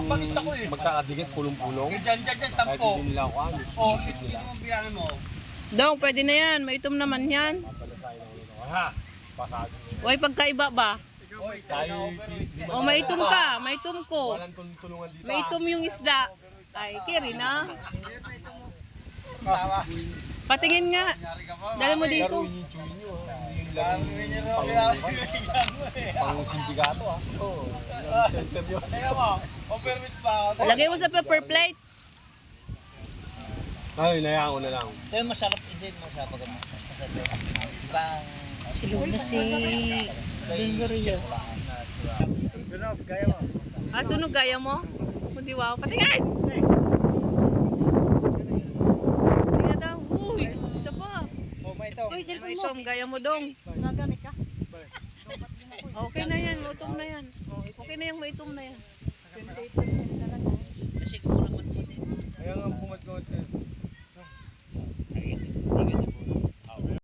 Bagis ako eh. magkakadikit, pulong-pulong. Dyan, Kahit sampo. hindi nila ako ano. Oo, sisig hindi nila. mo bilangin mo. Dong, pwede na yan. Maitom naman yan. Papalasahin ako nito. Ha? Pasado. Uy, pagkaiba ba? Oy, Tayo, O, maitom ka. Maitom ko. walang tulungan dito. Maitom yung isda. Ay, kiri na. tawa. Patingin nga. Nangyari ka pa. Dali mo dito. Laruin yung chewy nyo. Hindi yung Laruin niyo laro raw. pang sindikato ah. Oo. Seryoso. Kaya mo, overweight pa ako. Lagay mo sa pepper plate. Ay, nayaan ko na lang. Ito yung masarap, hindi masarap pag ibang Silog na si Dinggorio. Sunog, kaya mo. Ah, sunog gaya mo? Hindi wow. Patingin! Patingin daw. Uy, isa pa. Oh, may ito. Uy, maitom. Gaya mo dong. Gagamit ka? Okay na yan. Maitom na yan. Okay na yung maitom na yan.